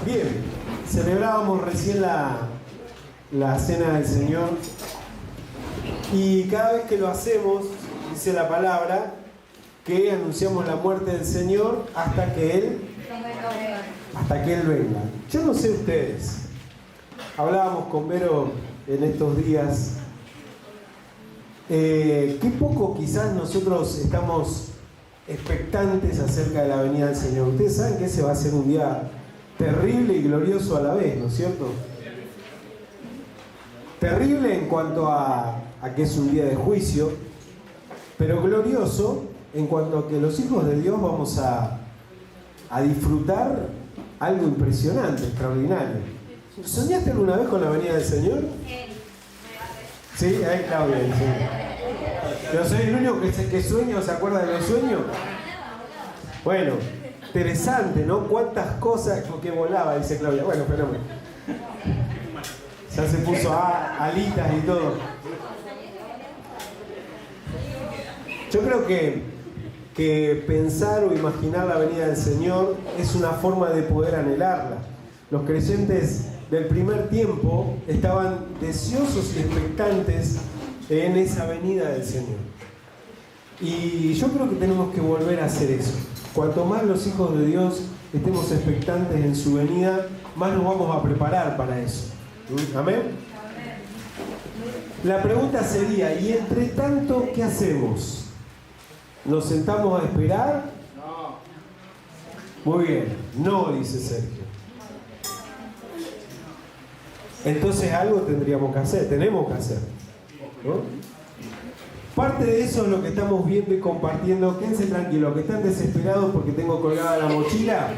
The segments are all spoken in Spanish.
Bien, celebrábamos recién la Cena del Señor y cada vez que lo hacemos, dice la palabra, que anunciamos la muerte del Señor hasta que Él venga. Yo no sé ustedes, hablábamos con Vero en estos días, qué poco quizás nosotros estamos expectantes acerca de la venida del Señor. Ustedes saben que ese va a ser un día terrible y glorioso a la vez, ¿no es cierto? Terrible en cuanto a que es un día de juicio, pero glorioso en cuanto a que los hijos de Dios vamos a disfrutar algo impresionante, extraordinario. ¿Soñaste alguna vez con la venida del Señor? Sí, ahí Claudia dice. ¿Yo soy el único que sueña o se acuerda de los sueños? Bueno, interesante, ¿no? Cuántas cosas que volaba, dice Claudia. Bueno, fenómeno. Ya se puso alitas y todo. Yo creo que pensar o imaginar la venida del Señor es una forma de poder anhelarla. Los creyentes del primer tiempo estaban deseosos y expectantes en esa venida del Señor. Y yo creo que tenemos que volver a hacer eso. Cuanto más los hijos de Dios estemos expectantes en su venida, más nos vamos a preparar para eso. ¿Amén? La pregunta sería, ¿y entre tanto qué hacemos? ¿Nos sentamos a esperar? No. Muy bien, no, dice Sergio. Entonces algo tendríamos que hacer, tenemos que hacer, ¿no? Parte de eso es lo que estamos viendo y compartiendo. Quédense tranquilos, que están desesperados porque tengo colgada la mochila.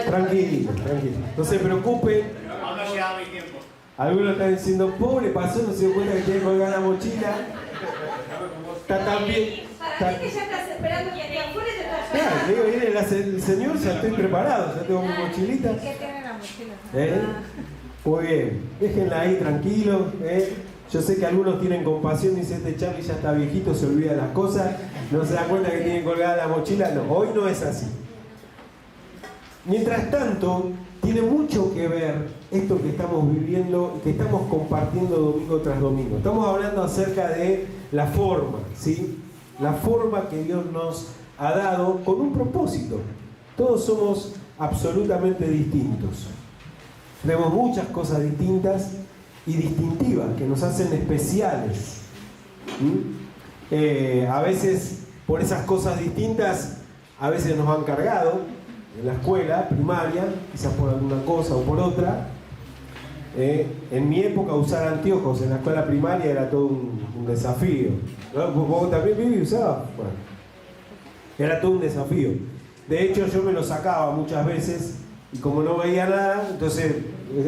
Tranquilo, tranquilo. No se preocupen. Algunos están diciendo, pobre, pasó, no se dio cuenta que tiene colgada la mochila. Está tan bien. Para mí que ya estás esperando que te afuera y te estás Claro, digo, viene el Señor, ya estoy preparado, ya tengo mi mochilita. ¿Qué tiene la mochila? Muy bien, déjenla ahí tranquilo. Yo sé que algunos tienen compasión, dice este Charlie ya está viejito, se olvida de las cosas, no se da cuenta que tiene colgada la mochila. No, hoy no es así. Mientras tanto, tiene mucho que ver esto que estamos viviendo y que estamos compartiendo domingo tras domingo. Estamos hablando acerca de la forma, ¿sí? La forma que Dios nos ha dado con un propósito. Todos somos absolutamente distintos. Tenemos muchas cosas distintas y distintivas que nos hacen especiales. A veces, por esas cosas distintas, a veces nos han cargado en la escuela primaria, quizás por alguna cosa o por otra. En mi época usar anteojos en la escuela primaria era todo un desafío. ¿No? ¿Vos también, Vivi, usabas? Bueno, era todo un desafío. De hecho, yo me lo sacaba muchas veces y como no veía nada, entonces,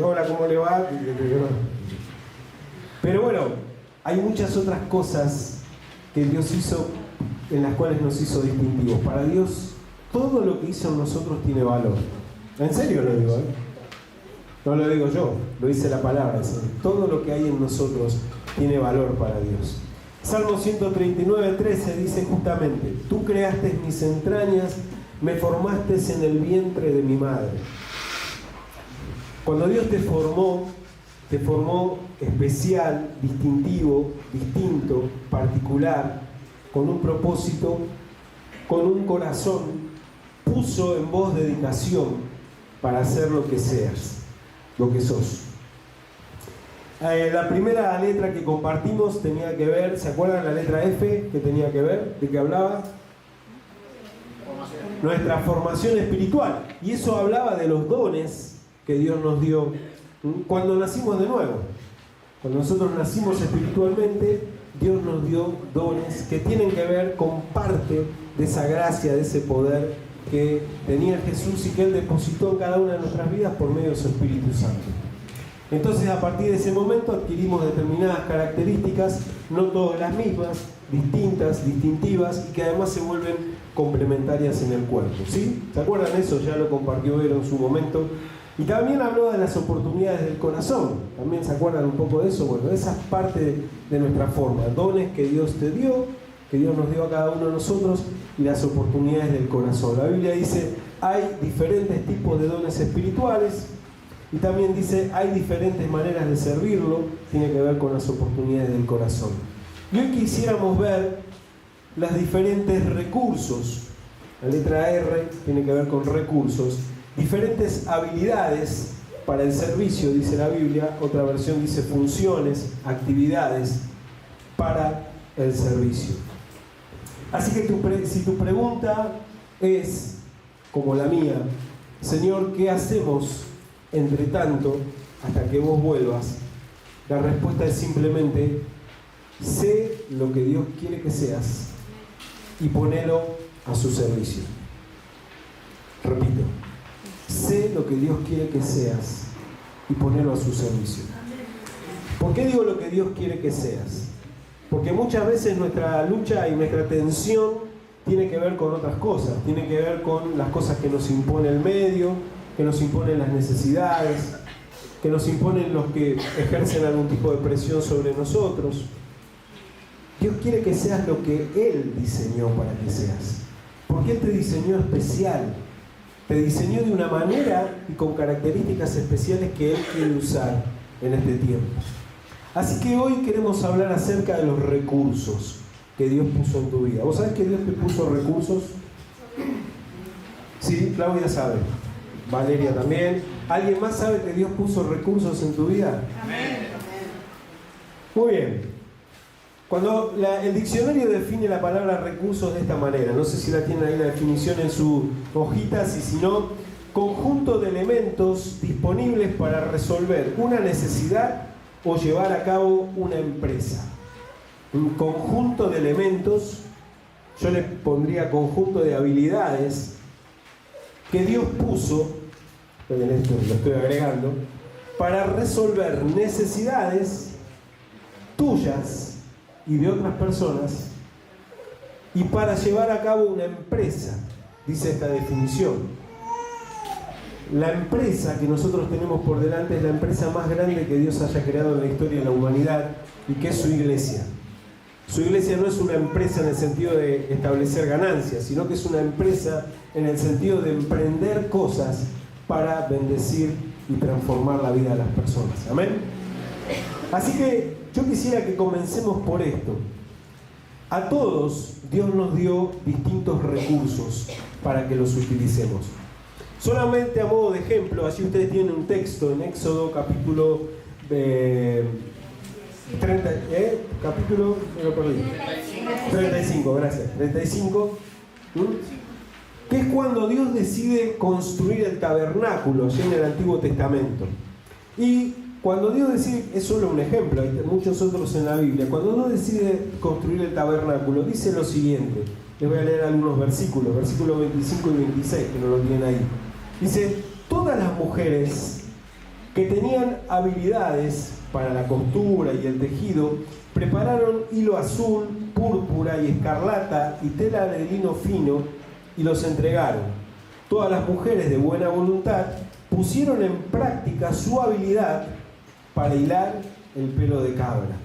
hola, ¿cómo le va? Pero bueno, hay muchas otras cosas que Dios hizo, en las cuales nos hizo distintivos. Para Dios, todo lo que hizo en nosotros tiene valor. En serio lo digo, No lo digo yo, lo dice la palabra. Todo lo que hay en nosotros tiene valor para Dios. Salmo 139:13 dice justamente, tú creaste mis entrañas, me formaste en el vientre de mi madre. Cuando Dios te formó especial, distintivo, distinto, particular, con un propósito, con un corazón, puso en vos dedicación para hacer lo que seas, lo que sos. La primera letra que compartimos tenía que ver, ¿se acuerdan la letra F que tenía que ver? ¿De qué hablaba? Nuestra formación espiritual. Y eso hablaba de los dones que Dios nos dio cuando nacimos de nuevo. Cuando nosotros nacimos espiritualmente, Dios nos dio dones que tienen que ver con parte de esa gracia, de ese poder que tenía Jesús y que Él depositó en cada una de nuestras vidas por medio de su Espíritu Santo. Entonces, a partir de ese momento adquirimos determinadas características, no todas las mismas, distintas, distintivas, y que además se vuelven complementarias en el cuerpo, ¿sí? ¿Se acuerdan de eso? Ya lo compartió Vero en su momento. Y también habló de las oportunidades del corazón. ¿También se acuerdan un poco de eso? Bueno, esa es parte de nuestra forma. Dones que Dios te dio que Dios nos dio a cada uno de nosotros y las oportunidades del corazón. La Biblia dice, hay diferentes tipos de dones espirituales y también dice, hay diferentes maneras de servirlo, tiene que ver con las oportunidades del corazón. Y hoy quisiéramos ver los diferentes recursos. La letra R tiene que ver con recursos, diferentes habilidades para el servicio, dice la Biblia. Otra versión dice funciones, actividades para el servicio. Así que si tu pregunta es como la mía, Señor, ¿qué hacemos entre tanto hasta que vos vuelvas? La respuesta es simplemente, sé lo que Dios quiere que seas y ponelo a su servicio. Repito, sé lo que Dios quiere que seas y ponelo a su servicio. ¿Por qué digo lo que Dios quiere que seas? Porque muchas veces nuestra lucha y nuestra tensión tiene que ver con otras cosas, tiene que ver con las cosas que nos impone el medio, que nos imponen las necesidades, que nos imponen los que ejercen algún tipo de presión sobre nosotros. Dios quiere que seas lo que Él diseñó para que seas, porque Él te diseñó especial, te diseñó de una manera y con características especiales que Él quiere usar en este tiempo. Así que hoy queremos hablar acerca de los recursos que Dios puso en tu vida. ¿Vos sabés que Dios te puso recursos? Sí, Claudia sabe. Valeria también. ¿Alguien más sabe que Dios puso recursos en tu vida? Amén. Muy bien. Cuando el diccionario define la palabra recursos de esta manera, no sé si la tienen ahí la definición en sus hojitas, y si no, conjunto de elementos disponibles para resolver una necesidad o llevar a cabo una empresa. Un conjunto de elementos, yo le pondría conjunto de habilidades que Dios puso, en esto lo estoy agregando, para resolver necesidades tuyas y de otras personas y para llevar a cabo una empresa, dice esta definición. La empresa que nosotros tenemos por delante es la empresa más grande que Dios haya creado en la historia de la humanidad, y que es su iglesia. Su iglesia no es una empresa en el sentido de establecer ganancias, sino que es una empresa en el sentido de emprender cosas para bendecir y transformar la vida de las personas. Amén. Así que yo quisiera que comencemos por esto. A todos Dios nos dio distintos recursos para que los utilicemos. Solamente a modo de ejemplo, allí ustedes tienen un texto en Éxodo capítulo 35, gracias, 35, que es cuando Dios decide construir el tabernáculo, allí en el Antiguo Testamento. Y cuando Dios decide, es solo un ejemplo, hay muchos otros en la Biblia, cuando Dios decide construir el tabernáculo, dice lo siguiente. Les voy a leer algunos versículos 25 y 26, que no lo tienen ahí. Dice, todas las mujeres que tenían habilidades para la costura y el tejido, prepararon hilo azul, púrpura y escarlata y tela de lino fino y los entregaron. Todas las mujeres de buena voluntad pusieron en práctica su habilidad para hilar el pelo de cabra.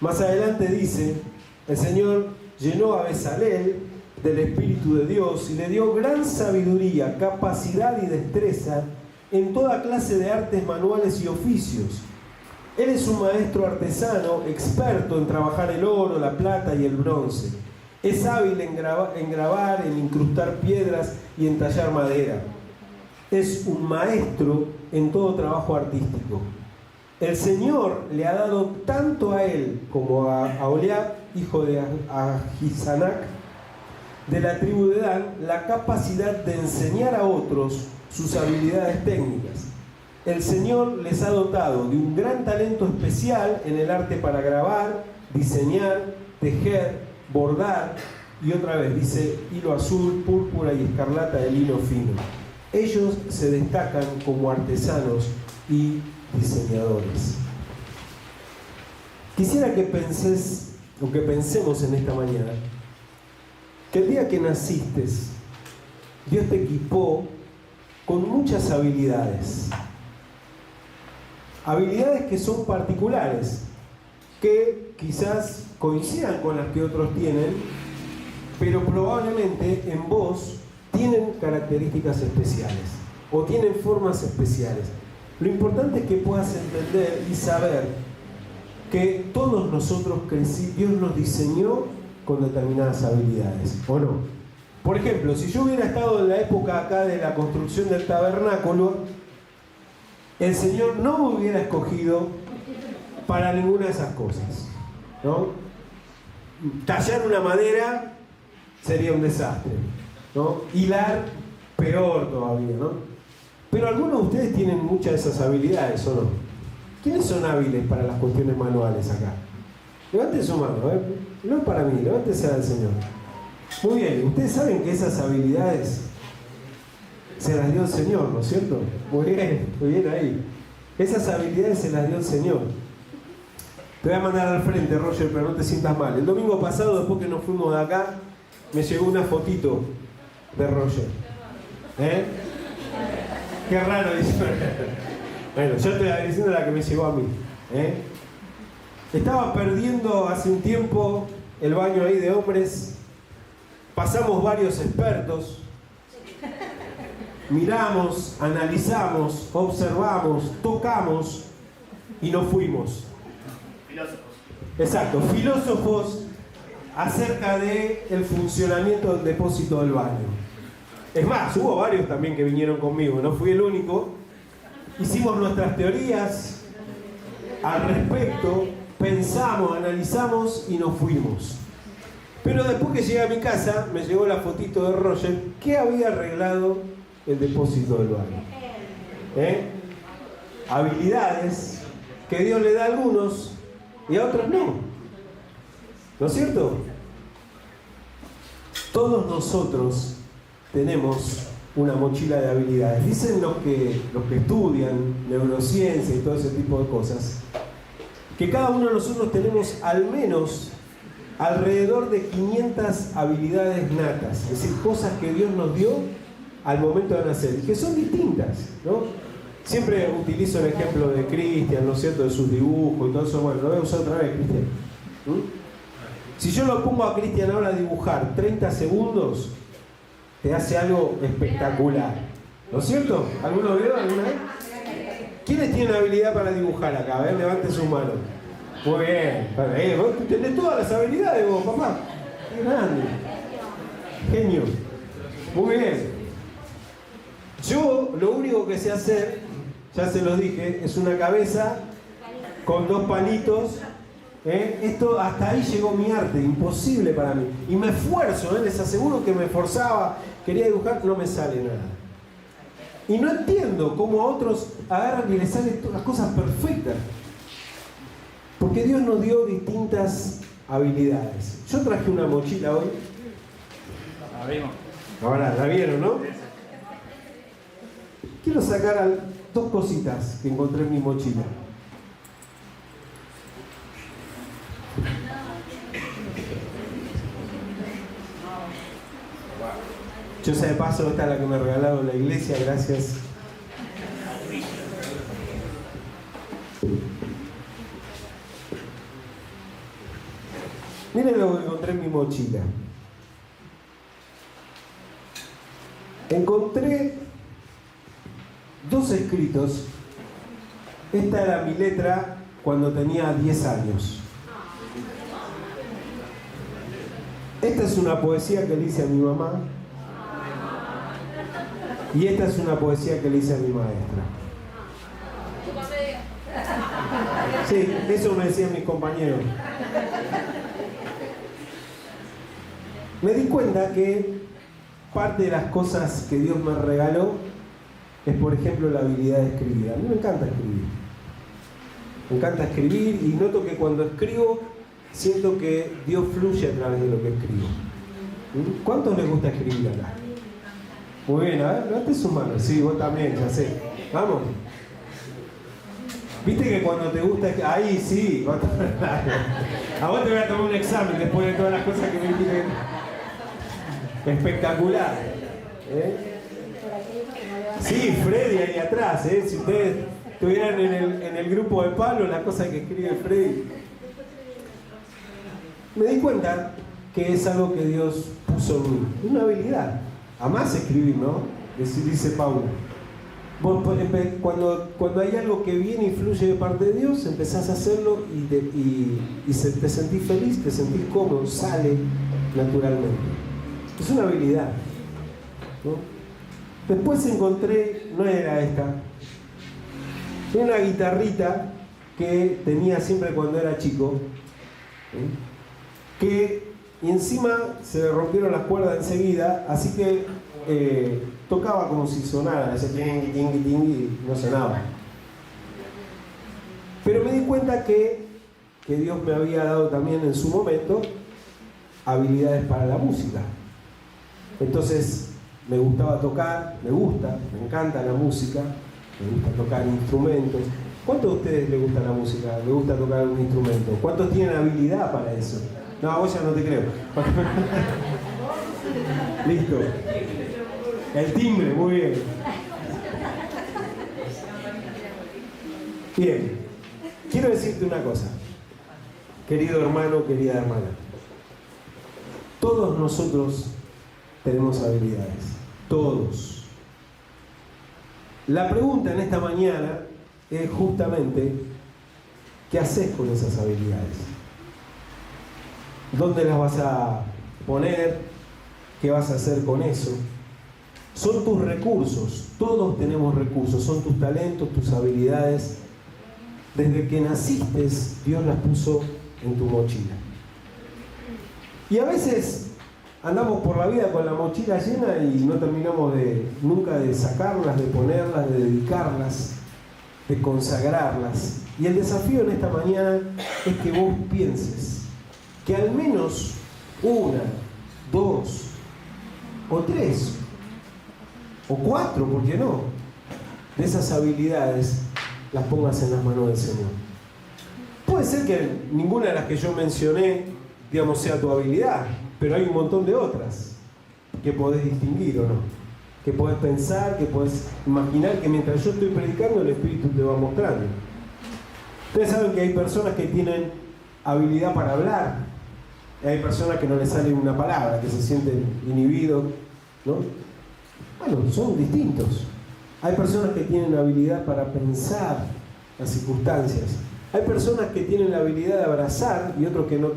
Más adelante dice, el Señor llenó a Bezalel del Espíritu de Dios y le dio gran sabiduría, capacidad y destreza en toda clase de artes manuales y oficios. Él es un maestro artesano, experto en trabajar el oro, la plata y el bronce. Es hábil en grabar, en incrustar piedras y en tallar madera. Es un maestro en todo trabajo artístico. El Señor le ha dado tanto a él como a Oliab, hijo de Ahisanac, de la tribu de Dan, la capacidad de enseñar a otros sus habilidades técnicas. El Señor les ha dotado de un gran talento especial en el arte para grabar, diseñar, tejer, bordar, y otra vez dice hilo azul, púrpura y escarlata de lino fino. Ellos se destacan como artesanos y diseñadores. Quisiera que pensemos en esta mañana que el día que naciste, Dios te equipó con muchas habilidades. Habilidades que son particulares, que quizás coincidan con las que otros tienen, pero probablemente en vos tienen características especiales o tienen formas especiales. Lo importante es que puedas entender y saber que todos nosotros Dios nos diseñó con determinadas habilidades, ¿o no? Por ejemplo, si yo hubiera estado en la época acá de la construcción del tabernáculo, el Señor no me hubiera escogido para ninguna de esas cosas, ¿no? Tallar una madera sería un desastre, ¿no? Hilar, peor todavía, ¿no? Pero algunos de ustedes tienen muchas de esas habilidades, ¿o no? ¿Quiénes son hábiles para las cuestiones manuales acá? Levanten su mano, no para mí, levántese al Señor. Muy bien, ustedes saben que esas habilidades se las dio el Señor, ¿no es cierto? Muy bien ahí. Esas habilidades se las dio el Señor. Te voy a mandar al frente, Roger, pero no te sientas mal. El domingo pasado, después que nos fuimos de acá, me llegó una fotito de Roger. Qué raro, dice. Bueno, yo estoy diciendo la que me llegó a mí. Estaba perdiendo hace un tiempo el baño ahí de hombres. Pasamos varios expertos. Miramos, analizamos, observamos, tocamos y nos fuimos. Filósofos. Exacto, filósofos acerca del funcionamiento del depósito del baño. Es más, hubo varios también que vinieron conmigo, no fui el único. Hicimos nuestras teorías al respecto, pensamos, analizamos y nos fuimos. Pero después que llegué a mi casa, me llegó la fotito de Roger que había arreglado el depósito del baño. Habilidades que Dios le da a algunos y a otros no. ¿No es cierto? Todos nosotros tenemos una mochila de habilidades. Dicen los que estudian neurociencia y todo ese tipo de cosas, que cada uno de nosotros tenemos al menos alrededor de 500 habilidades natas, es decir, cosas que Dios nos dio al momento de nacer, y que son distintas, ¿no? Siempre utilizo el ejemplo de Cristian, ¿no es cierto?, de sus dibujos y todo eso. Bueno, lo voy a usar otra vez, Cristian. Si yo lo pongo a Cristian ahora a dibujar 30 segundos, te hace algo espectacular, ¿no es cierto? ¿Alguno vio alguna vez? ¿Quiénes tienen habilidad para dibujar acá? A ver, levanten su mano. Muy bien. Vos tenés todas las habilidades vos, papá. Qué grande. Genio. Muy bien. Yo lo único que sé hacer, ya se los dije, es una cabeza con dos palitos. Esto, hasta ahí llegó mi arte, imposible para mí. Y me esfuerzo, les aseguro que me esforzaba, quería dibujar, no me sale nada. Y no entiendo cómo a otros agarran y les salen todas las cosas perfectas. Porque Dios nos dio distintas habilidades. Yo traje una mochila hoy. La vimos. Ahora, la vieron, ¿no? Quiero sacar dos cositas que encontré en mi mochila. Yo sé de paso, esta es la que me regalaron la iglesia, gracias. Miren lo que encontré en mi mochila. Encontré dos escritos. Esta era mi letra cuando tenía 10 años. Esta es una poesía que le hice a mi mamá. Y esta es una poesía que le hice a mi maestra. Sí, eso me decían mis compañeros. Me di cuenta que parte de las cosas que Dios me regaló es, por ejemplo, la habilidad de escribir. A mí me encanta escribir. Me encanta escribir y noto que cuando escribo siento que Dios fluye a través de lo que escribo. ¿Cuántos les gusta escribir acá? Muy bien, a ver, levante su mano. Sí, vos también, ya sé. Vamos. Viste que cuando te gusta... Ahí sí. A vos te voy a tomar un examen después de todas las cosas que me dijiste. Espectacular. Sí, Freddy ahí atrás. Si ustedes estuvieran en el grupo de Pablo, la cosa que escribe Freddy. me di cuenta que es algo que Dios puso en mí, una habilidad. Amás escribir, ¿no? Dice Pablo. Cuando hay algo que viene y fluye de parte de Dios, empezás a hacerlo y te sentís feliz, te sentís cómodo, sale naturalmente. Es una habilidad, ¿no? Después encontré, no era esta, era una guitarrita que tenía siempre cuando era chico, y encima se le rompieron las cuerdas enseguida, así que tocaba como si sonara, ese ting, ting, ting, y no sonaba. Pero me di cuenta que Dios me había dado también en su momento habilidades para la música. Entonces me gustaba tocar, me encanta la música, me gusta tocar instrumentos. ¿Cuántos de ustedes les gusta la música? ¿Les gusta tocar un instrumento? ¿Cuántos tienen habilidad para eso? No, vos ya no te creo. Listo. El timbre, muy bien. Bien. Quiero decirte una cosa, querido hermano, querida hermana. Todos nosotros tenemos habilidades. Todos. La pregunta en esta mañana es justamente, ¿qué haces con esas habilidades? ¿Dónde las vas a poner? ¿Qué vas a hacer con eso? Son tus recursos, todos tenemos recursos, son tus talentos, tus habilidades. Desde que naciste, Dios las puso en tu mochila. Y a veces andamos por la vida con la mochila llena y no terminamos nunca de sacarlas, de ponerlas, de dedicarlas, de consagrarlas. Y el desafío en esta mañana es que vos pienses que al menos 1, 2 o 3 o 4, ¿por qué no?, de esas habilidades las pongas en las manos del Señor. Puede ser que ninguna de las que yo mencioné, digamos, sea tu habilidad, pero hay un montón de otras que podés distinguir o no, que podés pensar, que podés imaginar, que mientras yo estoy predicando el Espíritu te va mostrando. Ustedes saben que hay personas que tienen habilidad para hablar, y hay personas que no les sale una palabra, que se sienten inhibidos, ¿no? Bueno, son distintos. Hay personas que tienen habilidad para pensar las circunstancias. Hay personas que tienen la habilidad de abrazar y otros que no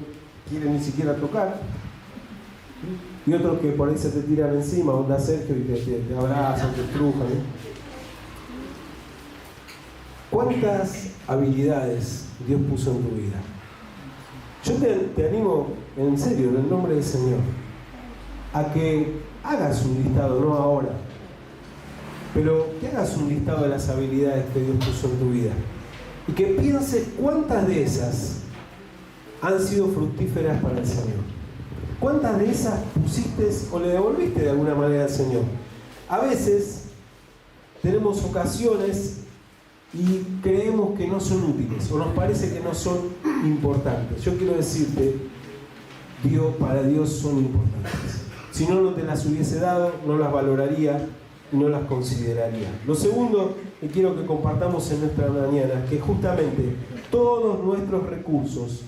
quieren ni siquiera tocar. Y otros que por ahí se te tiran encima, onda Sergio, y te abrazan, te estrujan. ¿Cuántas habilidades Dios puso en tu vida? Yo te animo, en serio, en el nombre del Señor, a que hagas un listado, no ahora, pero que hagas un listado de las habilidades que Dios puso en tu vida y que pienses cuántas de esas han sido fructíferas para el Señor. ¿Cuántas de esas pusiste o le devolviste de alguna manera al Señor? A veces tenemos ocasiones y creemos que no son útiles o nos parece que no son importantes. Yo quiero decirte, para Dios son importantes. Si no, no te las hubiese dado, no las valoraría y no las consideraría. Lo segundo que quiero que compartamos en nuestra mañana es que justamente todos nuestros recursos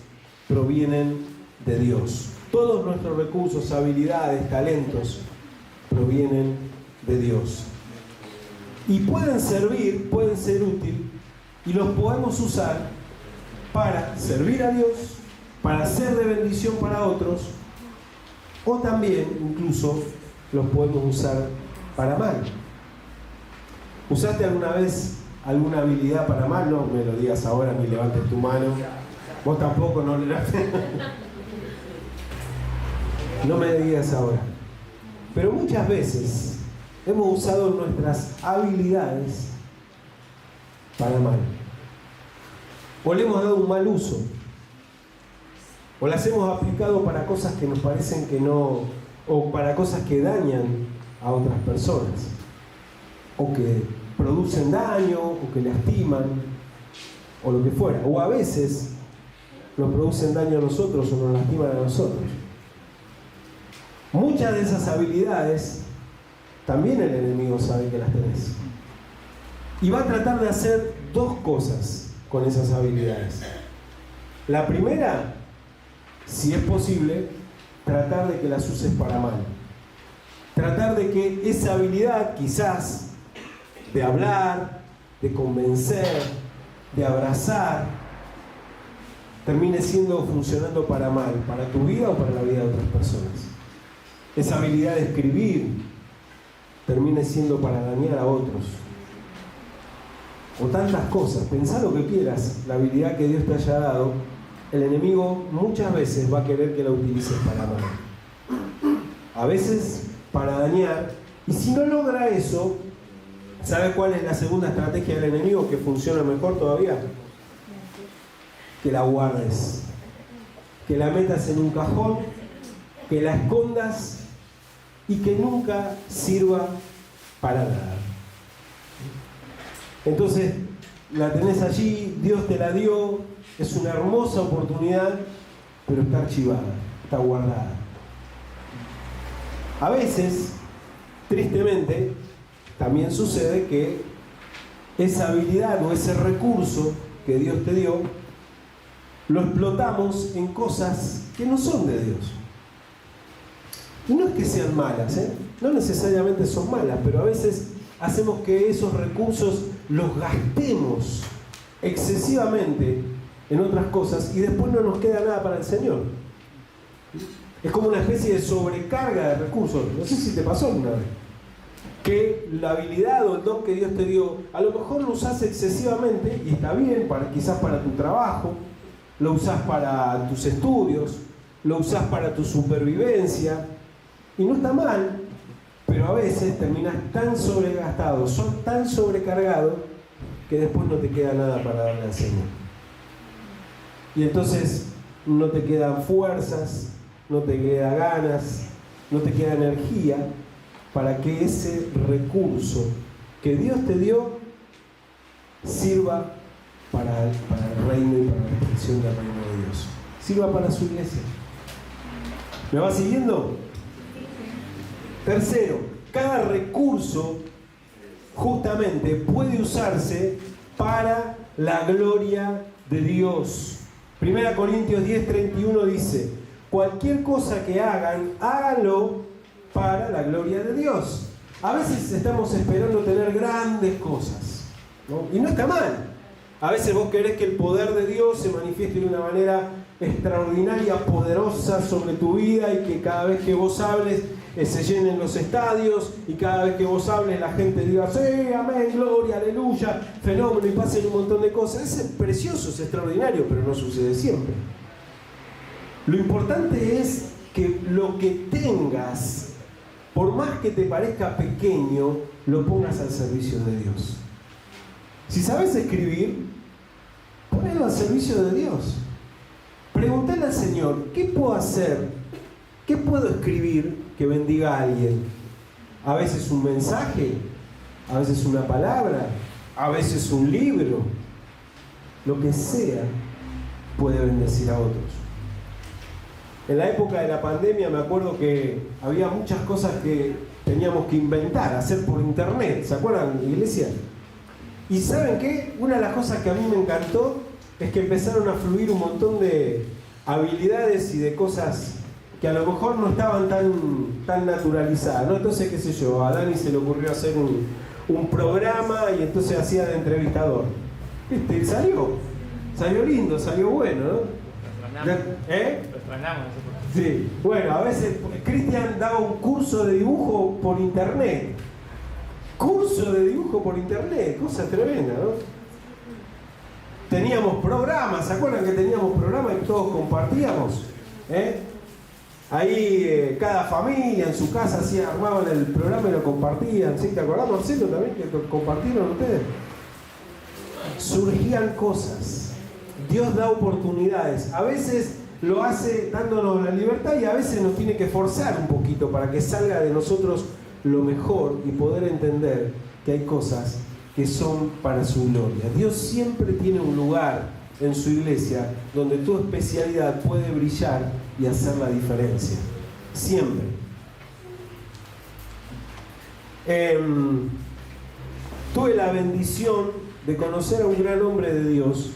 provienen de Dios. Todos nuestros recursos, habilidades, talentos provienen de Dios. Y pueden servir, pueden ser útiles y los podemos usar para servir a Dios, para ser de bendición para otros, o también incluso los podemos usar para mal. ¿Usaste alguna vez alguna habilidad para mal? No me lo digas ahora ni levantes tu mano. Vos tampoco, no no me digas ahora. Pero muchas veces hemos usado nuestras habilidades para mal. O le hemos dado un mal uso. O las hemos aplicado para cosas que nos parecen que no, o para cosas que dañan a otras personas, o que producen daño, o que lastiman, o lo que fuera. O a veces nos producen daño a nosotros o nos lastiman a nosotros. Muchas de esas habilidades también el enemigo sabe que las tenés. Y va a tratar de hacer dos cosas con esas habilidades. La primera si es posible, tratar de que las uses para mal. Tratar de que esa habilidad, quizás, de hablar, de convencer, de abrazar, termine funcionando para mal, para tu vida o para la vida de otras personas. Esa habilidad de escribir termine siendo para dañar a otros. O tantas cosas. Pensá lo que quieras, la habilidad que Dios te haya dado, el enemigo muchas veces va a querer que la utilices para mal. A veces para dañar. Y si no logra eso, ¿sabe cuál es la segunda estrategia del enemigo que funciona mejor todavía? Que la guardes, que la metas en un cajón, que la escondas y que nunca sirva para nada. Entonces, la tenés allí, Dios te la dio, es una hermosa oportunidad, pero está archivada, está guardada. A veces, tristemente, también sucede que esa habilidad o ese recurso que Dios te dio, lo explotamos en cosas que no son de Dios. Y no es que sean malas, no necesariamente son malas, pero a veces hacemos que esos recursos los gastemos excesivamente en otras cosas y después no nos queda nada para el Señor. Es como una especie de sobrecarga de recursos. No sé si te pasó alguna vez. Que la habilidad o el don que Dios te dio, a lo mejor lo usás excesivamente y está bien, quizás para tu trabajo, lo usás para tus estudios, lo usás para tu supervivencia, y no está mal, pero a veces terminás tan sobregastado, tan sobrecargado, que después no te queda nada para darle al Señor. Y entonces no te quedan fuerzas, no te queda ganas, no te queda energía para que ese recurso que Dios te dio sirva para el reino y para la expresión del reino de Dios. Sirva para su iglesia. ¿Me va siguiendo? Tercero, cada recurso justamente puede usarse para la gloria de Dios. 1 Corintios 10:31 dice: cualquier cosa que hagan, háganlo para la gloria de Dios. A veces estamos esperando tener grandes cosas, ¿no? Y no está mal. A veces vos querés que el poder de Dios se manifieste de una manera extraordinaria, poderosa sobre tu vida, y que cada vez que vos hables se llenen los estadios, y cada vez que vos hables la gente diga: sí, amén, gloria, aleluya, fenómeno, y pasen un montón de cosas. Es precioso, es extraordinario, pero no sucede siempre. Lo importante es que lo que tengas, por más que te parezca pequeño, lo pongas al servicio de Dios. Si sabes escribir, ponelo al servicio de Dios. Preguntale al Señor: ¿qué puedo hacer? ¿Qué puedo escribir que bendiga a alguien? A veces un mensaje, a veces una palabra, a veces un libro. Lo que sea puede bendecir a otros. En la época de la pandemia me acuerdo que había muchas cosas que teníamos que inventar, hacer por internet. ¿Se acuerdan, iglesia? Y ¿saben qué? Una de las cosas que a mí me encantó es que empezaron a fluir un montón de habilidades y de cosas que a lo mejor no estaban tan naturalizadas, ¿no? Entonces, qué sé yo, a Dani se le ocurrió hacer un programa y entonces hacía de entrevistador. ¿Viste? Y salió lindo, salió bueno, ¿no? Lo extrañamos. Sí, bueno, a veces Cristian daba un curso de dibujo por internet. Curso de dibujo por internet, cosa tremenda, ¿no? Teníamos programas, ¿se acuerdan que teníamos programas y todos compartíamos? Ahí cada familia en su casa armaban el programa y lo compartían. ¿Sí? ¿Te acordás, Marcelo, también que lo compartieron ustedes? Surgían cosas. Dios da oportunidades. A veces lo hace dándonos la libertad y a veces nos tiene que forzar un poquito para que salga de nosotros lo mejor y poder entender que hay cosas que son para su gloria. Dios siempre tiene un lugar en su iglesia donde tu especialidad puede brillar y hacer la diferencia. Siempre. Tuve la bendición de conocer a un gran hombre de Dios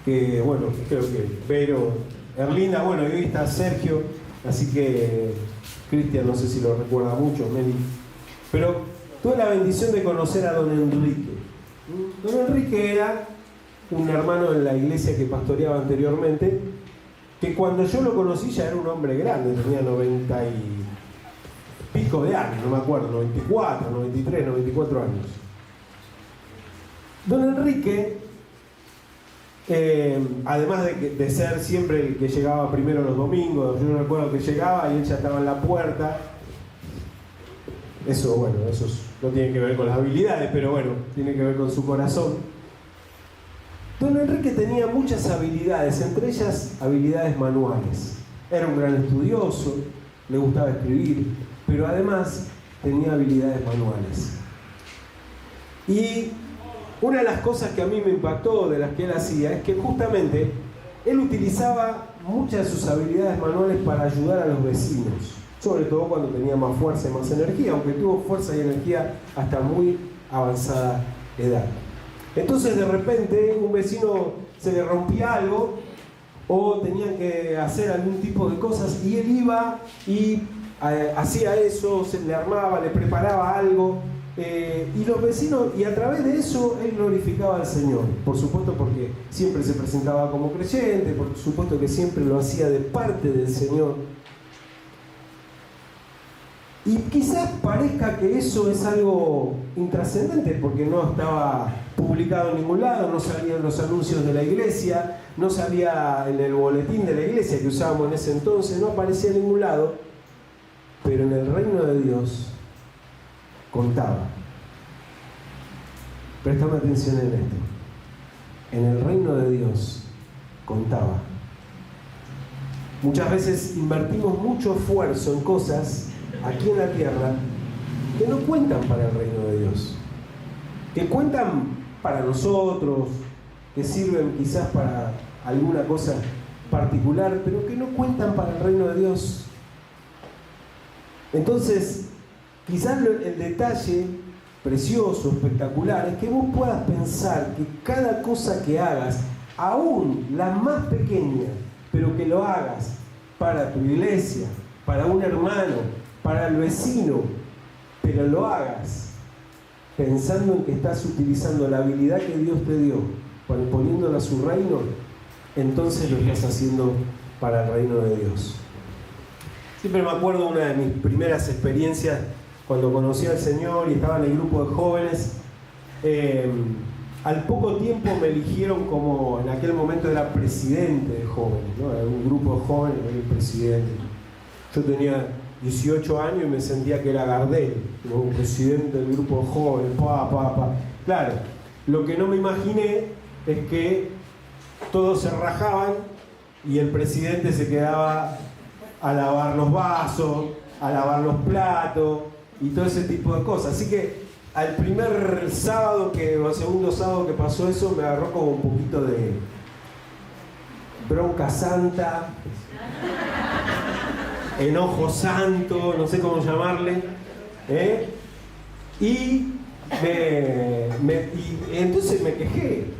que bueno, creo que Vero, Erlinda, bueno, y hoy está Sergio, así que Cristian, no sé si lo recuerda mucho, Meli, pero tuve la bendición de conocer a don Enrique. Don Enrique era un hermano en la iglesia que pastoreaba anteriormente, que cuando yo lo conocí ya era un hombre grande, tenía 90 y pico de años, no me acuerdo, 94, 93, 94 años. Don Enrique, además de ser siempre el que llegaba primero los domingos, yo recuerdo que llegaba y él ya estaba en la puerta. Eso, bueno, eso no tiene que ver con las habilidades, pero bueno, tiene que ver con su corazón. Don Enrique tenía muchas habilidades, entre ellas habilidades manuales. Era un gran estudioso, le gustaba escribir, pero además tenía habilidades manuales. Y una de las cosas que a mí me impactó de las que él hacía es que justamente él utilizaba muchas de sus habilidades manuales para ayudar a los vecinos, sobre todo cuando tenía más fuerza y más energía, aunque tuvo fuerza y energía hasta muy avanzada edad. Entonces de repente un vecino se le rompía algo o tenían que hacer algún tipo de cosas y él iba y hacía eso, se le armaba, le preparaba algo y los vecinos, y a través de eso él glorificaba al Señor, por supuesto porque siempre se presentaba como creyente, por supuesto que siempre lo hacía de parte del Señor. Y quizás parezca que eso es algo intrascendente porque no estaba publicado en ningún lado, no salían los anuncios de la iglesia, no salía en el boletín de la iglesia que usábamos en ese entonces, no aparecía en ningún lado, pero en el reino de Dios contaba. Préstame atención en esto. En el reino de Dios contaba. Muchas veces invertimos mucho esfuerzo en cosas aquí en la tierra que no cuentan para el reino de Dios, que cuentan para nosotros, que sirven quizás para alguna cosa particular, pero que no cuentan para el reino de Dios. Entonces, quizás el detalle precioso, espectacular, es que vos puedas pensar que cada cosa que hagas, aún la más pequeña, pero que lo hagas para tu iglesia, para un hermano, para el vecino, pero lo hagas pensando en que estás utilizando la habilidad que Dios te dio, poniéndola a su reino, entonces lo estás haciendo para el reino de Dios. Siempre me acuerdo una de mis primeras experiencias cuando conocí al Señor y estaba en el grupo de jóvenes. Al poco tiempo me eligieron como, en aquel momento era presidente de jóvenes, ¿no? Era un grupo de jóvenes, era el presidente. Yo tenía 18 años y me sentía que era Gardel, como presidente del grupo de jóvenes, Claro, lo que no me imaginé es que todos se rajaban y el presidente se quedaba a lavar los vasos, a lavar los platos y todo ese tipo de cosas. Así que al primer sábado o segundo sábado que pasó eso, me agarró como un poquito de bronca santa, enojo santo, no sé cómo llamarle, y entonces me quejé.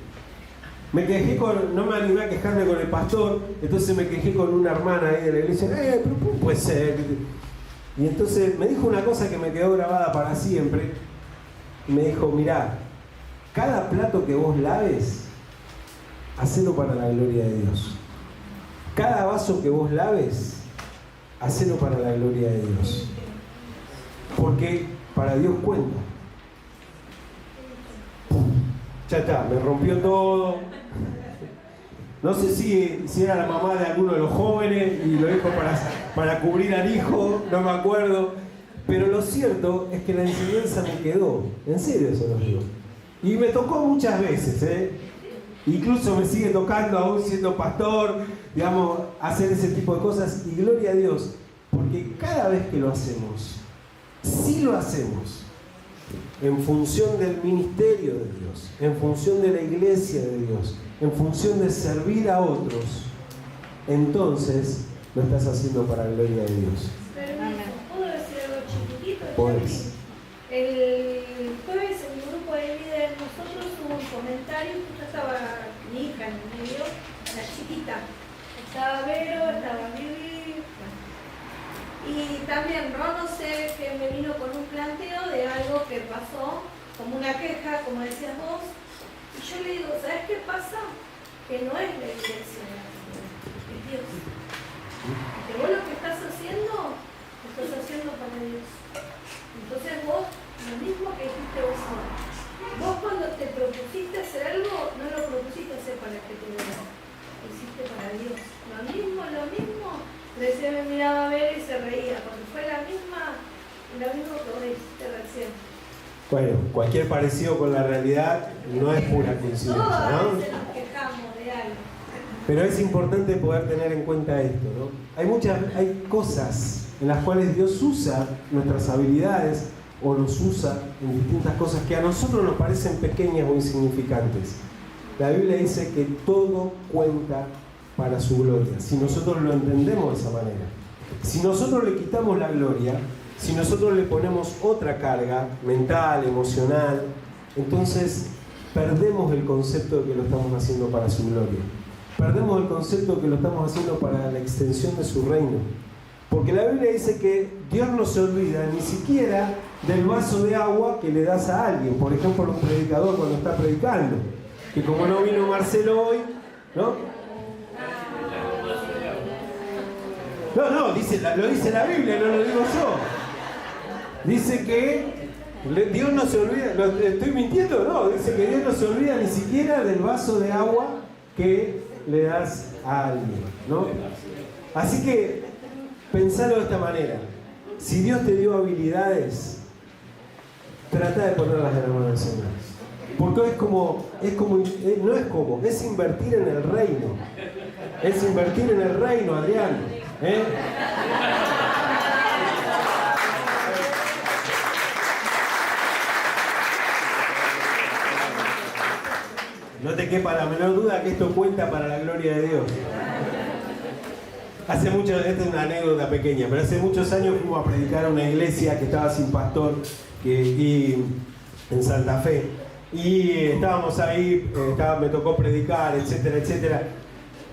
No me animé a quejarme con el pastor, entonces me quejé con una hermana ahí de la iglesia, pero ¿cómo puede ser? Y entonces me dijo una cosa que me quedó grabada para siempre, y me dijo, mirá, cada plato que vos laves, hacelo para la gloria de Dios. Cada vaso que vos laves, hacelo para la gloria de Dios. Porque para Dios cuenta. Ya está, me rompió todo. No sé si era la mamá de alguno de los jóvenes y lo dijo para cubrir al hijo, no me acuerdo. Pero lo cierto es que la enseñanza me quedó. En serio se los digo. Y me tocó muchas veces, Incluso me sigue tocando, aún siendo pastor, digamos, hacer ese tipo de cosas. Y gloria a Dios, porque cada vez que lo hacemos, sí lo hacemos en función del ministerio de Dios, en función de la iglesia de Dios, en función de servir a otros, entonces lo estás haciendo para la gloria de Dios. ¿Puedo decir algo chiquitito? Podés. El jueves en el grupo de líderes nosotros hubo un comentario, justo estaba mi hija en el medio, chiquita. Estaba Vero, estaba Vivi. Y también Ron, no sé, que me vino con un planteo de algo que pasó, como una queja, como decías vos. Y yo le digo, ¿sabes qué pasa? Que no es la iglesia, es Dios. Que vos lo que estás haciendo, lo estás haciendo para Dios. Entonces vos, lo mismo que dijiste vos ahora. Vos cuando te propusiste hacer algo, no lo propusiste hacer para que te vean. Lo hiciste para Dios. Lo mismo. Recién me miraba a ver y se reía, porque fue lo mismo que vos dijiste recién. Bueno, cualquier parecido con la realidad no es pura coincidencia, Todas ¿no? veces nos quejamos de algo. Pero es importante poder tener en cuenta esto, ¿no? Hay cosas en las cuales Dios usa nuestras habilidades o nos usa en distintas cosas que a nosotros nos parecen pequeñas o insignificantes. La Biblia dice que todo cuenta para su gloria, si nosotros lo entendemos de esa manera. Si nosotros le quitamos la gloria, si nosotros le ponemos otra carga mental, emocional, entonces perdemos el concepto de que lo estamos haciendo para su gloria. Perdemos el concepto de que lo estamos haciendo para la extensión de su reino. Porque la Biblia dice que Dios no se olvida ni siquiera del vaso de agua que le das a alguien. Por ejemplo, un predicador cuando está predicando. Que como no vino Marcelo hoy, ¿no? No, lo dice la Biblia, no lo digo yo. Dice que Dios no se olvida, ¿estoy mintiendo? No, dice que Dios no se olvida ni siquiera del vaso de agua que le das a alguien, ¿no? Así que, pensalo de esta manera. Si Dios te dio habilidades, trata de ponerlas en la mano del Señor. Porque es invertir en el reino. Es invertir en el reino, Adrián. No te quepa la menor duda que esto cuenta para la gloria de Dios. Esta es una anécdota pequeña, pero hace muchos años fuimos a predicar a una iglesia que estaba sin pastor en Santa Fe. Y estábamos ahí, me tocó predicar, etcétera, etcétera.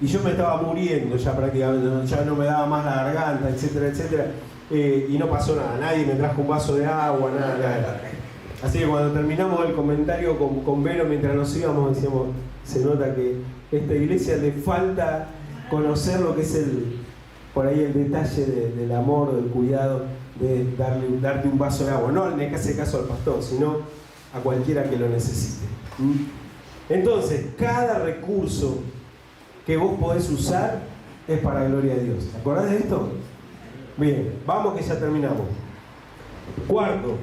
Y yo me estaba muriendo ya prácticamente, ya no me daba más la garganta, etcétera, etcétera. Y no pasó nada, nadie me trajo un vaso de agua, nada. Así que cuando terminamos el comentario con Vero, mientras nos íbamos, decíamos, se nota que a esta iglesia le falta conocer lo que es por ahí el detalle del amor, del cuidado, de darte un vaso de agua. No en ese caso al pastor, sino a cualquiera que lo necesite. Entonces, cada recurso que vos podés usar es para la gloria de Dios. ¿Te acordás de esto? Bien, vamos que ya terminamos. Cuarto,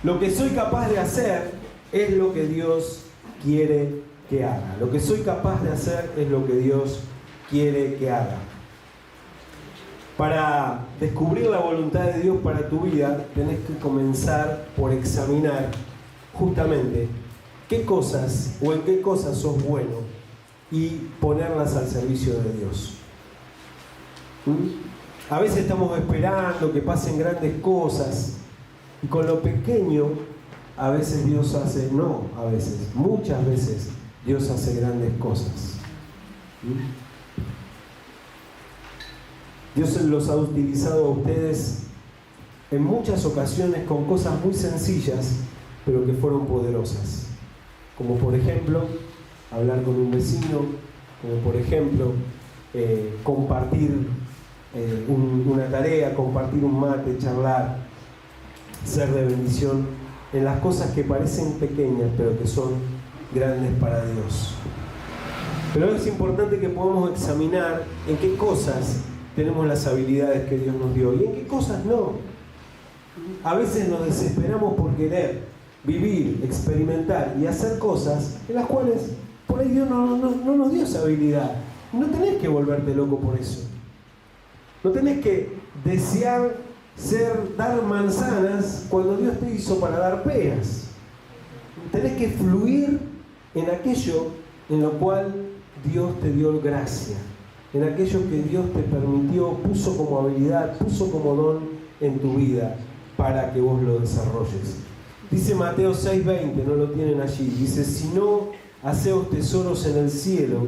lo que soy capaz de hacer es lo que Dios quiere que haga. Lo que soy capaz de hacer es lo que Dios quiere que haga. Para descubrir la voluntad de Dios para tu vida, tenés que comenzar por examinar justamente qué cosas o en qué cosas sos bueno y ponerlas al servicio de Dios. A veces estamos esperando que pasen grandes cosas y con lo pequeño a veces Dios hace, muchas veces Dios hace grandes cosas. Dios los ha utilizado a ustedes en muchas ocasiones con cosas muy sencillas, pero que fueron poderosas. Como por ejemplo, hablar con un vecino, como por ejemplo, compartir una tarea, compartir un mate, charlar, ser de bendición en las cosas que parecen pequeñas, pero que son grandes para Dios. Pero es importante que podamos examinar en qué cosas tenemos las habilidades que Dios nos dio y en qué cosas no. A veces nos desesperamos por querer vivir, experimentar y hacer cosas en las cuales por ahí Dios no nos dio esa habilidad. No tenés que volverte loco por eso. No tenés que desear dar manzanas cuando Dios te hizo para dar peras. Tenés que fluir en aquello en lo cual Dios te dio gracia, en aquello que Dios te permitió, puso como habilidad, puso como don en tu vida para que vos lo desarrolles. Dice Mateo 6:20, no lo tienen allí, dice: si no haceos tesoros en el cielo,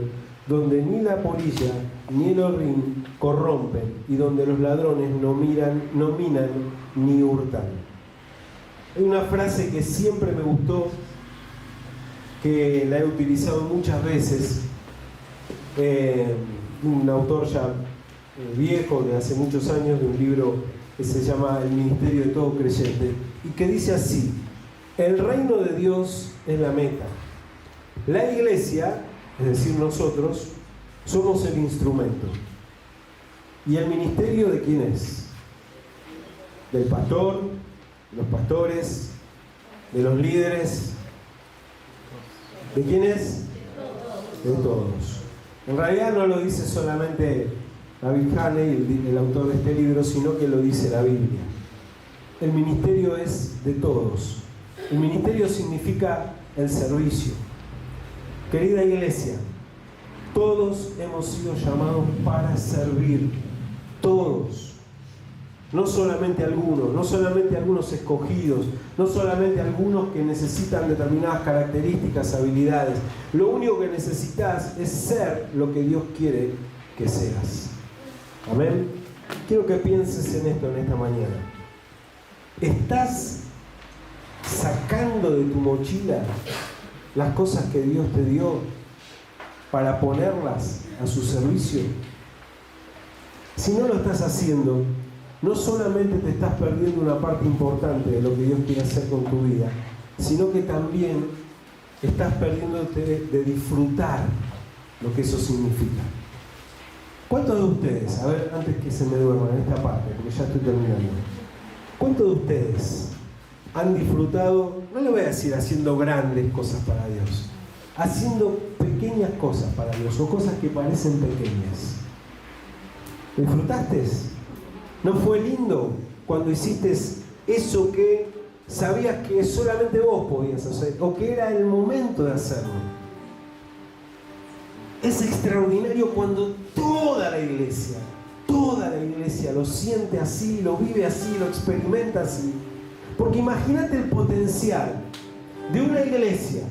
donde ni la polilla ni el horrín corrompen, y donde los ladrones no minan ni hurtan. Hay una frase que siempre me gustó, que la he utilizado muchas veces, un autor ya viejo, de hace muchos años, de un libro que se llama El Ministerio de Todo Creyente, y que dice así: el reino de Dios es la meta. La iglesia, es decir, nosotros, somos el instrumento. ¿Y el ministerio de quién es? Del pastor, de los pastores, de los líderes. ¿De quién es? De todos. En realidad no lo dice solamente David Haney, el autor de este libro, sino que lo dice la Biblia. El ministerio es de todos. El ministerio significa el servicio. Querida iglesia, todos hemos sido llamados para servir. Todos. No solamente algunos escogidos, no solamente algunos que necesitan determinadas características, habilidades. Lo único que necesitas es ser lo que Dios quiere que seas. Amén. Quiero que pienses en esto en esta mañana. ¿Estás sacando de tu mochila las cosas que Dios te dio para ponerlas a su servicio? Si no lo estás haciendo, no solamente te estás perdiendo una parte importante de lo que Dios quiere hacer con tu vida, sino que también estás perdiéndote de disfrutar lo que eso significa. ¿Cuántos de ustedes, a ver, antes que se me duerman en esta parte, porque ya estoy terminando, cuántos de ustedes han disfrutado, no le voy a decir haciendo grandes cosas para Dios, haciendo pequeñas cosas para Dios, o cosas que parecen pequeñas? ¿Disfrutaste? ¿No fue lindo cuando hiciste eso que sabías que solamente vos podías hacer, o que era el momento de hacerlo? Es extraordinario cuando toda la iglesia lo siente así, lo vive así, lo experimenta así. Porque imagínate el potencial de una iglesia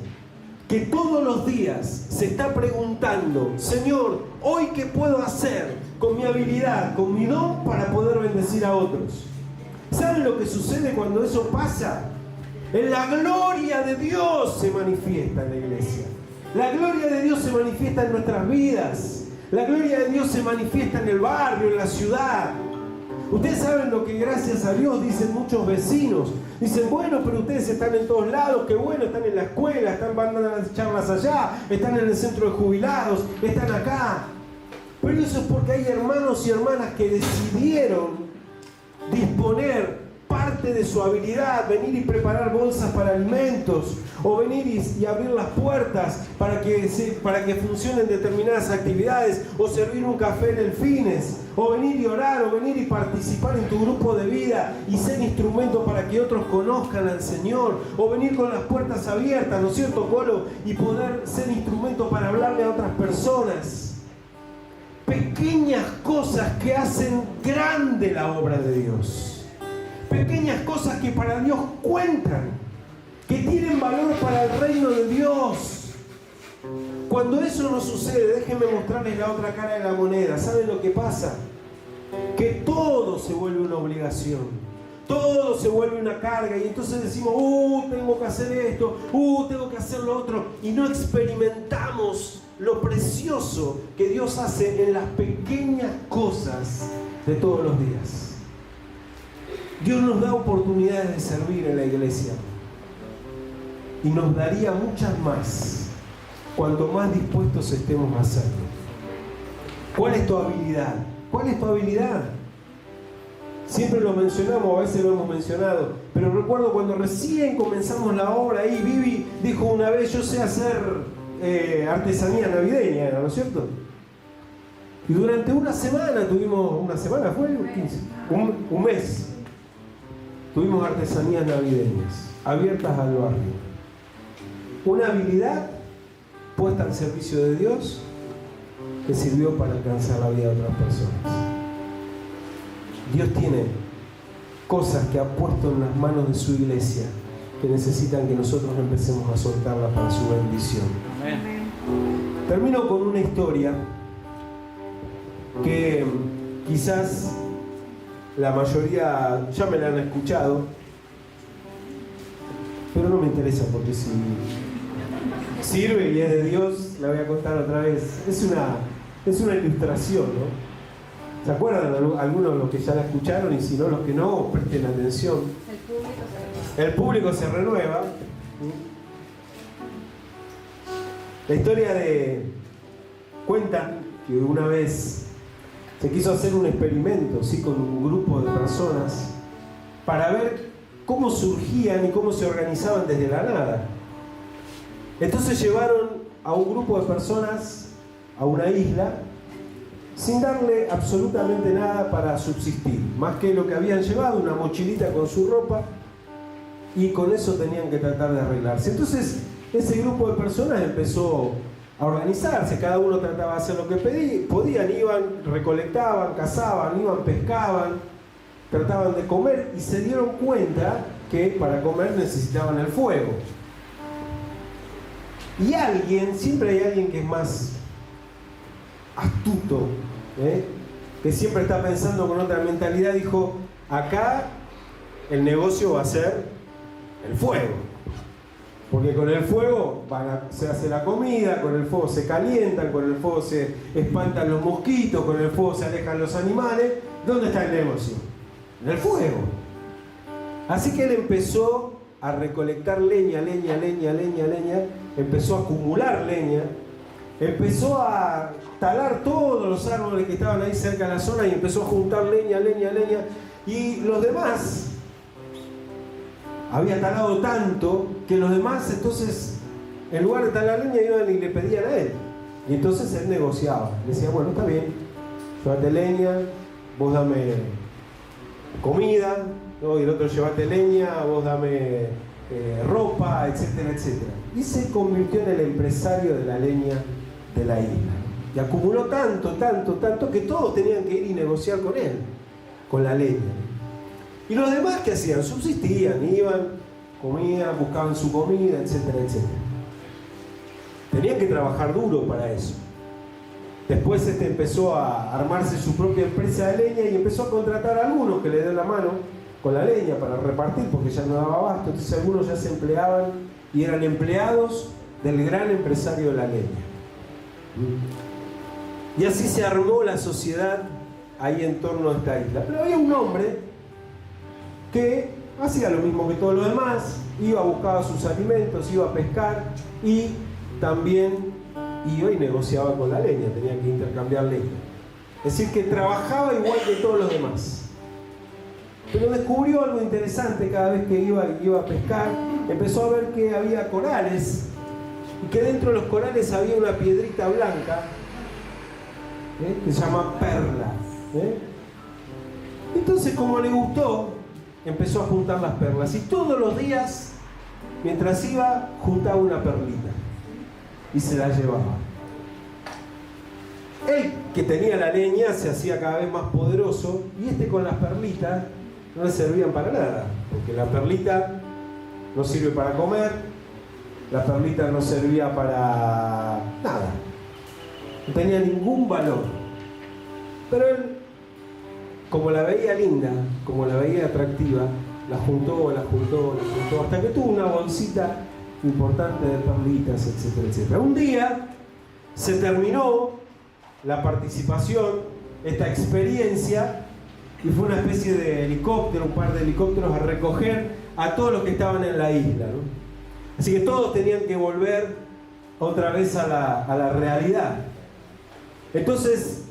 que todos los días se está preguntando: Señor, ¿hoy qué puedo hacer con mi habilidad, con mi don, para poder bendecir a otros? ¿Saben lo que sucede cuando eso pasa? La gloria de Dios se manifiesta en la iglesia. La gloria de Dios se manifiesta en nuestras vidas. La gloria de Dios se manifiesta en el barrio, en la ciudad. Ustedes saben lo que, gracias a Dios, dicen muchos vecinos. Dicen: bueno, pero ustedes están en todos lados, qué bueno, están en la escuela, van a las charlas allá, están en el centro de jubilados, están acá. Pero eso es porque hay hermanos y hermanas que decidieron disponer parte de su habilidad, venir y preparar bolsas para alimentos, o venir y abrir las puertas para que funcionen determinadas actividades, o servir un café en el Fines, o venir y orar, o venir y participar en tu grupo de vida y ser instrumento para que otros conozcan al Señor, o venir con las puertas abiertas, ¿no es cierto, Colo? Y poder ser instrumento para hablarle a otras personas. Pequeñas cosas que hacen grande la obra de Dios. Pequeñas cosas que para Dios cuentan, que tienen valor para el reino de Dios. Cuando eso no sucede, déjenme mostrarles la otra cara de la moneda. ¿Saben lo que pasa? Que todo se vuelve una obligación, todo se vuelve una carga, y entonces decimos: tengo que hacer esto, tengo que hacer lo otro, y no experimentamos lo precioso que Dios hace en las pequeñas cosas de todos los días. Dios nos da oportunidades de servir en la iglesia, y nos daría muchas más cuanto más dispuestos estemos a hacerlo. ¿Cuál es tu habilidad? ¿Cuál es tu habilidad? Siempre lo mencionamos, a veces lo hemos mencionado, pero recuerdo cuando recién comenzamos la obra ahí, Vivi dijo una vez: yo sé hacer artesanía navideña, ¿no es cierto? Y durante una semana tuvimos, un mes, tuvimos artesanías navideñas abiertas al barrio. Una habilidad puesta al servicio de Dios que sirvió para alcanzar la vida de otras personas. Dios tiene cosas que ha puesto en las manos de su iglesia que necesitan que nosotros empecemos a soltarlas para su bendición. Amén. Termino con una historia que quizás la mayoría ya me la han escuchado, pero no me interesa porque si sirve y es de Dios, la voy a contar otra vez. Es una ilustración, ¿no? ¿Se acuerdan algunos de los que ya la escucharon? Y si no, los que no, presten atención. El público se renueva. La historia cuentan que una vez se quiso hacer un experimento, ¿sí?, con un grupo de personas para ver cómo surgían y cómo se organizaban desde la nada. Entonces llevaron a un grupo de personas a una isla sin darle absolutamente nada para subsistir, más que lo que habían llevado, una mochilita con su ropa, y con eso tenían que tratar de arreglarse. Entonces ese grupo de personas empezó a organizarse, cada uno trataba de hacer lo que podían, iban, recolectaban, cazaban, iban, pescaban, trataban de comer y se dieron cuenta que para comer necesitaban el fuego. Y siempre hay alguien que es más astuto, que siempre está pensando con otra mentalidad, dijo: acá el negocio va a ser el fuego, porque con el fuego se hace la comida, con el fuego se calientan, con el fuego se espantan los mosquitos, con el fuego se alejan los animales. ¿Dónde está el negocio? En el fuego. Así que él empezó a recolectar leña, empezó a acumular leña, empezó a talar todos los árboles que estaban ahí cerca de la zona y empezó a juntar leña, y los demás había talado tanto que los demás, entonces, en lugar de talar leña, iban y le pedían a él, y entonces él negociaba, le decía: bueno, está bien, llévate leña, vos dame comida, ¿no? Y el otro: llévate leña, vos dame ropa, etcétera. Y se convirtió en el empresario de la leña de la isla. Y acumuló tanto que todos tenían que ir y negociar con él, con la leña. Y los demás, ¿qué hacían? Subsistían, iban, comían, buscaban su comida, etcétera. Tenían que trabajar duro para eso. Después empezó a armarse su propia empresa de leña y empezó a contratar a algunos que le den la mano con la leña para repartir, porque ya no daba abasto. Entonces algunos ya se empleaban y eran empleados del gran empresario de la leña. Y así se armó la sociedad ahí en torno a esta isla. Pero había un hombre que hacía lo mismo que todos los demás, iba, buscaba sus alimentos, iba a pescar y también iba y negociaba con la leña, tenía que intercambiar leña. Es decir, que trabajaba igual que todos los demás. Pero descubrió algo interesante cada vez que iba a pescar. Empezó a ver que había corales y que dentro de los corales había una piedrita blanca que se llama perla. Entonces, como le gustó, empezó a juntar las perlas y todos los días, mientras iba, juntaba una perlita y se la llevaba. Él, que tenía la leña, se hacía cada vez más poderoso, y con las perlitas no le servían para nada, porque la perlita no sirve para comer, la perlita no servía para nada, no tenía ningún valor. Pero él, como la veía linda, como la veía atractiva, la juntó, hasta que tuvo una bolsita importante de perlitas, etcétera. Un día se terminó la participación, esta experiencia, y fue una especie de helicóptero, un par de helicópteros a recoger a todos los que estaban en la isla, ¿no? Así que todos tenían que volver otra vez a la realidad. Entonces,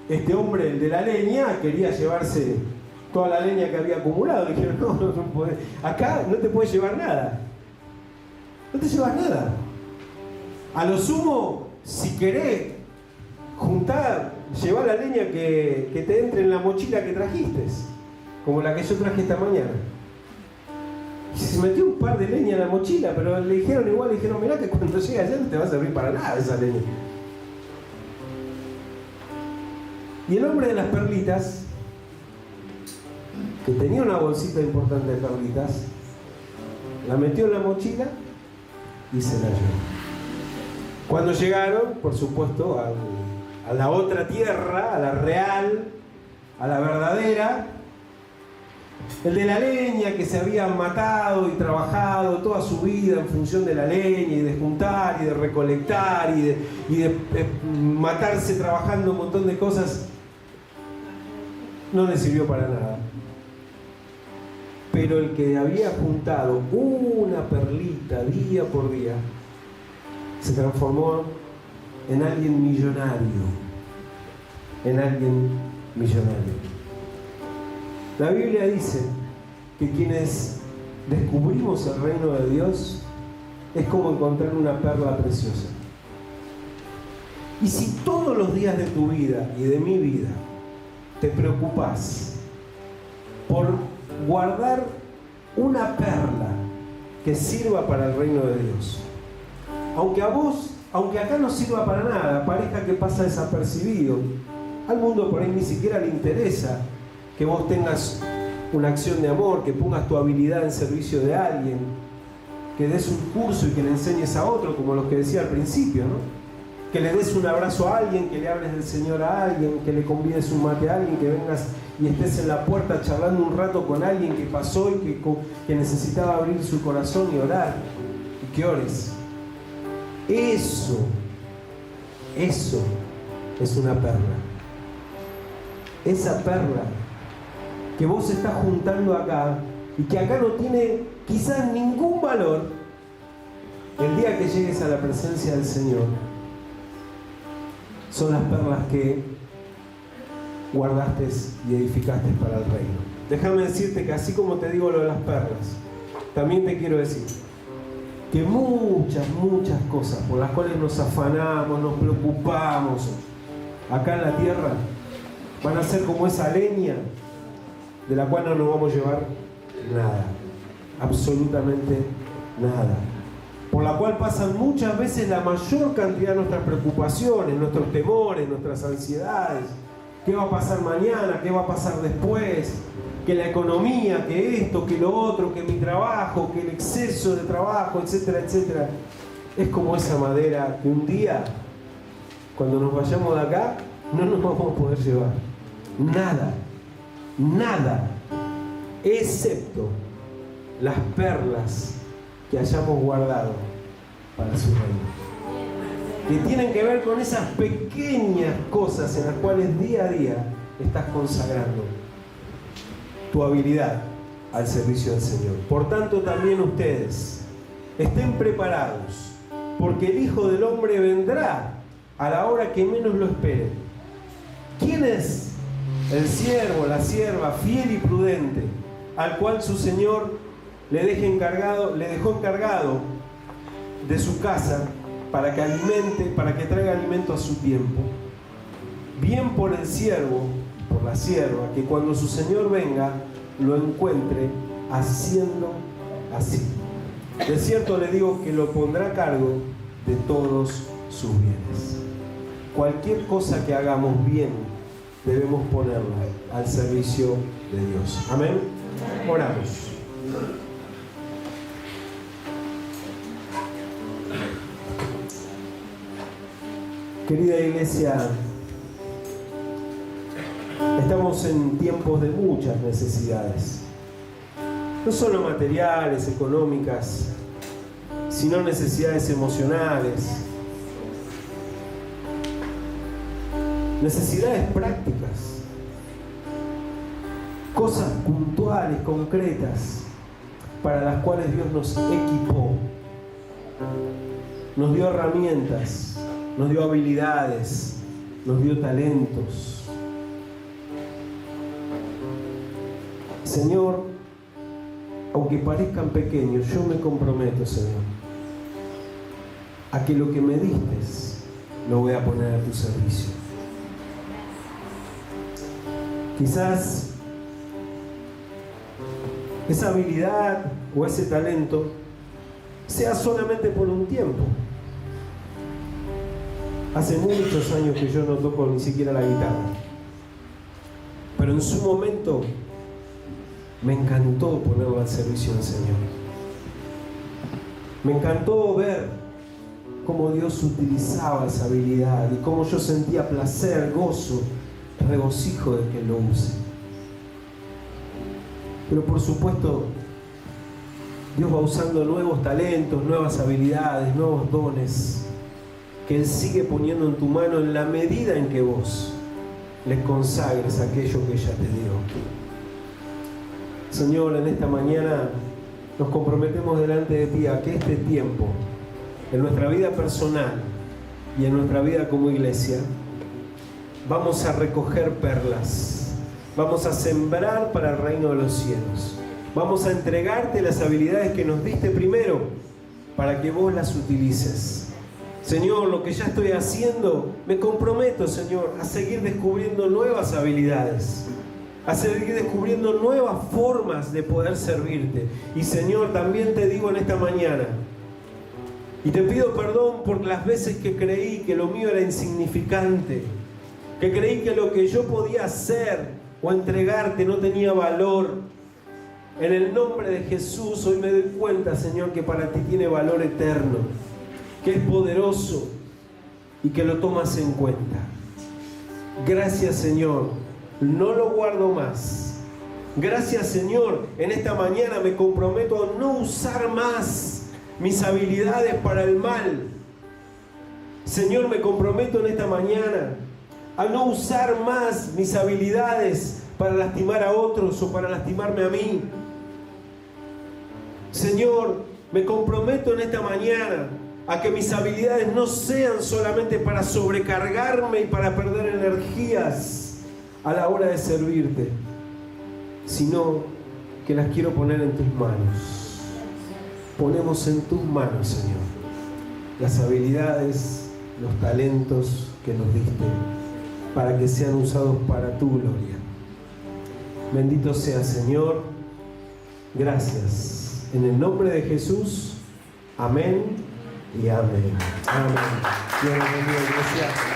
este hombre, el de la leña, quería llevarse toda la leña que había acumulado. Le dijeron: no podés. Acá no te puedes llevar nada. No te llevas nada. A lo sumo, si querés juntar, llevar la leña que te entre en la mochila que trajiste, como la que yo traje esta mañana. Y se metió un par de leña en la mochila, pero le dijeron: mirá que cuando llegue allá no te va a servir para nada esa leña. Y el hombre de las perlitas, que tenía una bolsita importante de perlitas, la metió en la mochila y se la llevó. Cuando llegaron, por supuesto, a la otra tierra, a la real, a la verdadera, el de la leña, que se había matado y trabajado toda su vida en función de la leña y de juntar y de recolectar y de matarse trabajando un montón de cosas, no le sirvió para nada. Pero el que había juntado una perlita día por día se transformó en alguien millonario. En alguien millonario. La Biblia dice que quienes descubrimos el reino de Dios es como encontrar una perla preciosa. Y si todos los días de tu vida y de mi vida te preocupas por guardar una perla que sirva para el reino de Dios, aunque acá no sirva para nada, parezca que pasa desapercibido, al mundo por ahí ni siquiera le interesa que vos tengas una acción de amor, que pongas tu habilidad en servicio de alguien, que des un curso y que le enseñes a otro, como los que decía al principio, ¿no? Que le des un abrazo a alguien, que le hables del Señor a alguien, que le convides un mate a alguien, que vengas y estés en la puerta charlando un rato con alguien que pasó y que necesitaba abrir su corazón y orar, y que ores. Eso es una perla. Esa perla que vos estás juntando acá y que acá no tiene quizás ningún valor, el día que llegues a la presencia del Señor, son las perlas que guardaste y edificaste para el reino. Déjame decirte que así como te digo lo de las perlas, también te quiero decir que muchas cosas por las cuales nos afanamos, nos preocupamos acá en la tierra, van a ser como esa leña de la cual no nos vamos a llevar nada, absolutamente nada, por la cual pasan muchas veces la mayor cantidad de nuestras preocupaciones, nuestros temores, nuestras ansiedades. ¿Qué va a pasar mañana? ¿Qué va a pasar después? Que la economía, que esto, que lo otro, que mi trabajo, que el exceso de trabajo, etcétera, etcétera. Es como esa madera que un día, cuando nos vayamos de acá, no nos vamos a poder llevar nada, excepto las perlas que hayamos guardado para su reino, que tienen que ver con esas pequeñas cosas en las cuales día a día estás consagrando tu habilidad al servicio del Señor. Por tanto, también ustedes estén preparados, porque el Hijo del Hombre vendrá a la hora que menos lo esperen. ¿Quién es el siervo, la sierva fiel y prudente, al cual su Señor le dejó encargado de su casa para que traiga alimento a su tiempo? Bien por el siervo, por la sierva, que cuando su Señor venga lo encuentre haciendo así. De cierto le digo que lo pondrá a cargo de todos sus bienes. Cualquier cosa que hagamos bien debemos ponerla al servicio de Dios. Amén. Oramos. Querida iglesia, estamos en tiempos de muchas necesidades, no solo materiales, económicas, sino necesidades emocionales, necesidades prácticas, cosas puntuales, concretas, para las cuales Dios nos equipó, nos dio herramientas, nos dio habilidades, nos dio talentos. Señor, aunque parezcan pequeños, yo me comprometo, Señor, a que lo que me diste lo voy a poner a tu servicio. Quizás esa habilidad o ese talento sea solamente por un tiempo. Hace muchos años que yo no toco ni siquiera la guitarra, pero en su momento me encantó ponerlo al servicio del Señor. Me encantó ver cómo Dios utilizaba esa habilidad y cómo yo sentía placer, gozo, regocijo de que lo use. Pero por supuesto, Dios va usando nuevos talentos, nuevas habilidades, nuevos dones que Él sigue poniendo en tu mano en la medida en que vos le consagres aquello que ella te dio. Señor, en esta mañana nos comprometemos delante de ti a que este tiempo, en nuestra vida personal y en nuestra vida como iglesia, vamos a recoger perlas, vamos a sembrar para el reino de los cielos, vamos a entregarte las habilidades que nos diste primero para que vos las utilices. Señor, lo que ya estoy haciendo, me comprometo, Señor, a seguir descubriendo nuevas habilidades, a seguir descubriendo nuevas formas de poder servirte. Y Señor, también te digo en esta mañana, y te pido perdón por las veces que creí que lo mío era insignificante, que creí que lo que yo podía hacer o entregarte no tenía valor. En el nombre de Jesús, hoy me doy cuenta, Señor, que para ti tiene valor eterno, que es poderoso y que lo tomas en cuenta. Gracias, Señor, no lo guardo más. Gracias, Señor, en esta mañana me comprometo a no usar más mis habilidades para el mal. Señor, me comprometo en esta mañana a no usar más mis habilidades para lastimar a otros o para lastimarme a mí. Señor, me comprometo en esta mañana a que mis habilidades no sean solamente para sobrecargarme y para perder energías a la hora de servirte, sino que las quiero poner en tus manos. Ponemos en tus manos, Señor, las habilidades, los talentos que nos diste para que sean usados para tu gloria. Bendito sea, Señor. Gracias. En el nombre de Jesús. Amén y amén. Amén. Dios bendiga, iglesia.